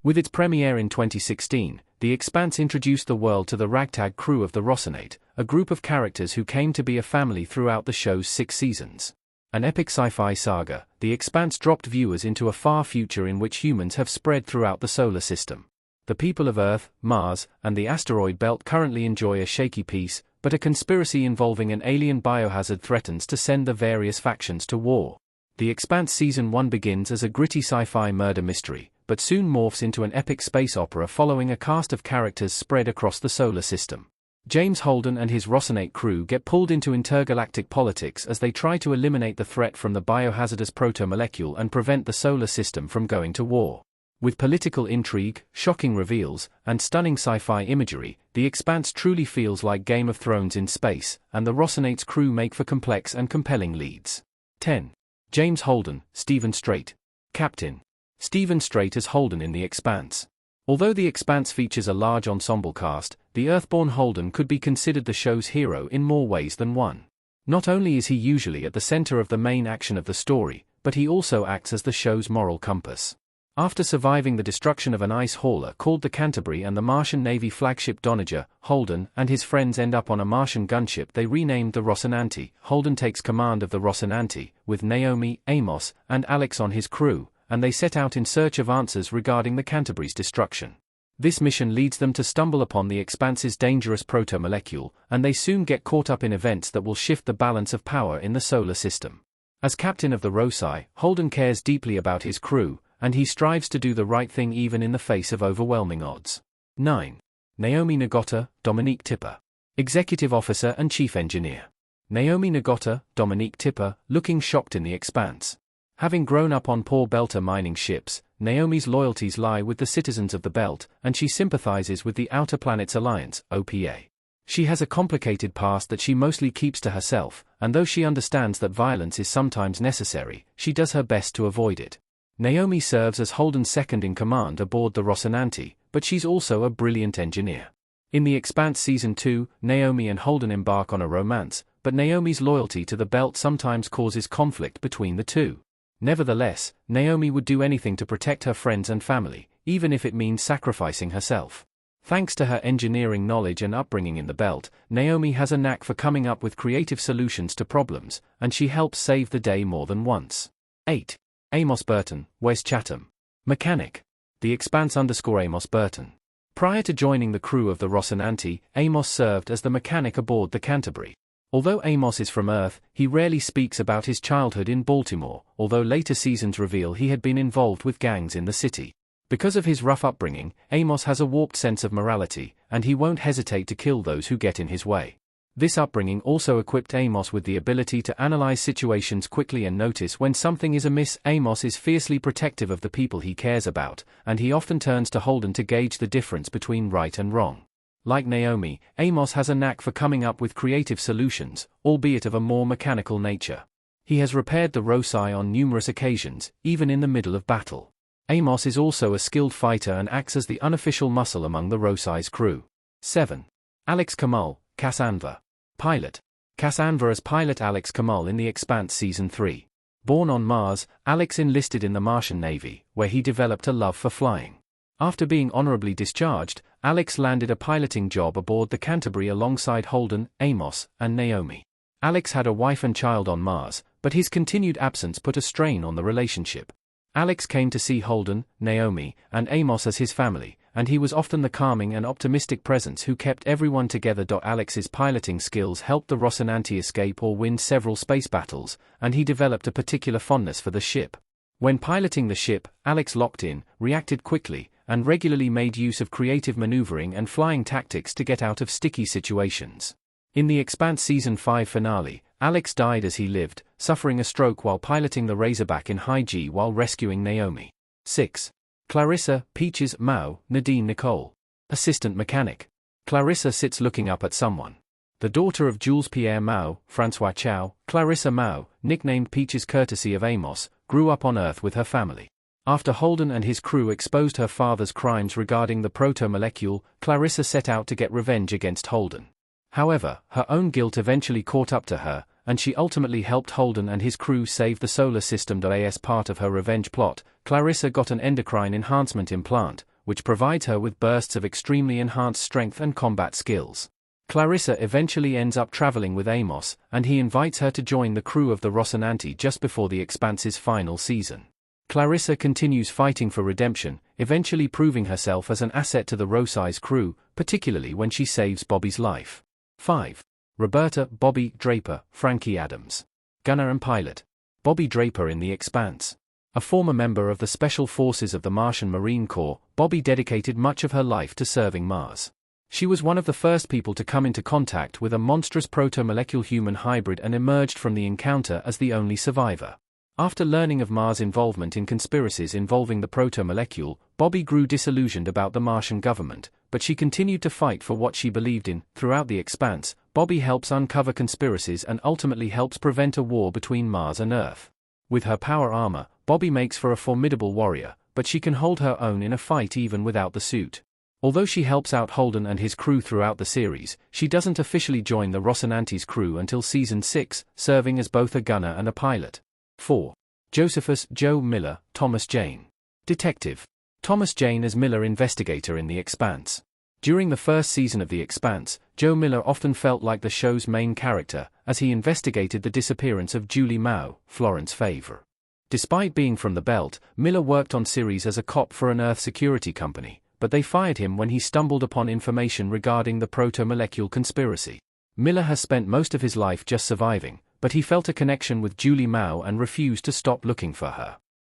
With its premiere in 2016, The Expanse introduced the world to the ragtag crew of the Rocinante, a group of characters who came to be a family throughout the show's 6 seasons. An epic sci-fi saga, The Expanse dropped viewers into a far future in which humans have spread throughout the solar system. The people of Earth, Mars, and the asteroid belt currently enjoy a shaky peace, but a conspiracy involving an alien biohazard threatens to send the various factions to war. The Expanse Season 1 begins as a gritty sci-fi murder mystery, but soon morphs into an epic space opera following a cast of characters spread across the solar system. James Holden and his Rocinante crew get pulled into intergalactic politics as they try to eliminate the threat from the biohazardous protomolecule and prevent the solar system from going to war. With political intrigue, shocking reveals, and stunning sci-fi imagery, The Expanse truly feels like Game of Thrones in space, and the Rocinante's crew make for complex and compelling leads. 10. James Holden, Stephen Strait. Captain Stephen Strait as Holden in The Expanse. Although The Expanse features a large ensemble cast, the Earthborn Holden could be considered the show's hero in more ways than one. Not only is he usually at the center of the main action of the story, but he also acts as the show's moral compass. After surviving the destruction of an ice hauler called the Canterbury and the Martian Navy flagship Doniger, Holden and his friends end up on a Martian gunship they renamed the Rocinante. Holden takes command of the Rocinante, with Naomi, Amos, and Alex on his crew, and they set out in search of answers regarding the Canterbury's destruction. This mission leads them to stumble upon the Expanse's dangerous protomolecule, and they soon get caught up in events that will shift the balance of power in the solar system. As captain of the Roci, Holden cares deeply about his crew, and he strives to do the right thing even in the face of overwhelming odds. 9. Naomi Nagota, Dominique Tipper. Executive Officer and Chief Engineer. Naomi Nagota, Dominique Tipper, looking shocked in The Expanse. Having grown up on poor belter mining ships, Naomi's loyalties lie with the citizens of the belt, and she sympathizes with the Outer Planets Alliance, OPA. She has a complicated past that she mostly keeps to herself, and though she understands that violence is sometimes necessary, she does her best to avoid it. Naomi serves as Holden's second-in-command aboard the Rocinante, but she's also a brilliant engineer. In The Expanse Season 2, Naomi and Holden embark on a romance, but Naomi's loyalty to the belt sometimes causes conflict between the two. Nevertheless, Naomi would do anything to protect her friends and family, even if it means sacrificing herself. Thanks to her engineering knowledge and upbringing in the belt, Naomi has a knack for coming up with creative solutions to problems, and she helps save the day more than once. 8. Amos Burton, Wes Chatham. Mechanic. The Expanse Amos Burton. Prior to joining the crew of the Rocinante, Amos served as the mechanic aboard the Canterbury. Although Amos is from Earth, he rarely speaks about his childhood in Baltimore, although later seasons reveal he had been involved with gangs in the city. Because of his rough upbringing, Amos has a warped sense of morality, and he won't hesitate to kill those who get in his way. This upbringing also equipped Amos with the ability to analyze situations quickly and notice when something is amiss. Amos is fiercely protective of the people he cares about, and he often turns to Holden to gauge the difference between right and wrong. Like Naomi, Amos has a knack for coming up with creative solutions, albeit of a more mechanical nature. He has repaired the Roci on numerous occasions, even in the middle of battle. Amos is also a skilled fighter and acts as the unofficial muscle among the Roci's crew. 7. Alex Kamal, Cassandra. Pilot. Cassandra as pilot Alex Kamal in The Expanse Season 3. Born on Mars, Alex enlisted in the Martian Navy, where he developed a love for flying. After being honorably discharged, Alex landed a piloting job aboard the Canterbury alongside Holden, Amos, and Naomi. Alex had a wife and child on Mars, but his continued absence put a strain on the relationship. Alex came to see Holden, Naomi, and Amos as his family, and he was often the calming and optimistic presence who kept everyone together. Alex's piloting skills helped the Rocinante escape or win several space battles, and he developed a particular fondness for the ship. When piloting the ship, Alex locked in, reacted quickly, and regularly made use of creative maneuvering and flying tactics to get out of sticky situations. In The Expanse Season 5 finale, Alex died as he lived, suffering a stroke while piloting the Razorback in high G while rescuing Naomi. 6. Clarissa, Peaches, Mao, Nadine Nicole. Assistant Mechanic. Clarissa sits looking up at someone. The daughter of Jules Pierre Mao, Francois Chow, Clarissa Mao, nicknamed Peaches courtesy of Amos, grew up on Earth with her family. After Holden and his crew exposed her father's crimes regarding the protomolecule, Clarissa set out to get revenge against Holden. However, her own guilt eventually caught up to her, and she ultimately helped Holden and his crew save the solar system. As part of her revenge plot, Clarissa got an endocrine enhancement implant, which provides her with bursts of extremely enhanced strength and combat skills. Clarissa eventually ends up traveling with Amos, and he invites her to join the crew of the Rocinante just before the Expanse's final season. Clarissa continues fighting for redemption, eventually proving herself as an asset to the Rocinante's crew, particularly when she saves Bobby's life. 5. Roberta Bobby Draper, Frankie Adams. Gunner and pilot. Bobby Draper in the Expanse. A former member of the Special Forces of the Martian Marine Corps, Bobby dedicated much of her life to serving Mars. She was one of the first people to come into contact with a monstrous proto-molecule human hybrid and emerged from the encounter as the only survivor. After learning of Mars' involvement in conspiracies involving the proto-molecule, Bobby grew disillusioned about the Martian government, but she continued to fight for what she believed in. Throughout the Expanse, Bobby helps uncover conspiracies and ultimately helps prevent a war between Mars and Earth. With her power armor, Bobby makes for a formidable warrior, but she can hold her own in a fight even without the suit. Although she helps out Holden and his crew throughout the series, she doesn't officially join the Rocinante's crew until Season 6, serving as both a gunner and a pilot. 4. Josephus Joe Miller, Thomas Jane. Detective. Thomas Jane as Miller investigator in The Expanse. During the first season of The Expanse, Joe Miller often felt like the show's main character, as he investigated the disappearance of Julie Mao, Florence Favre. Despite being from the Belt, Miller worked on series as a cop for an Earth security company, but they fired him when he stumbled upon information regarding the proto-molecule conspiracy. Miller has spent most of his life just surviving, but he felt a connection with Julie Mao and refused to stop looking for her.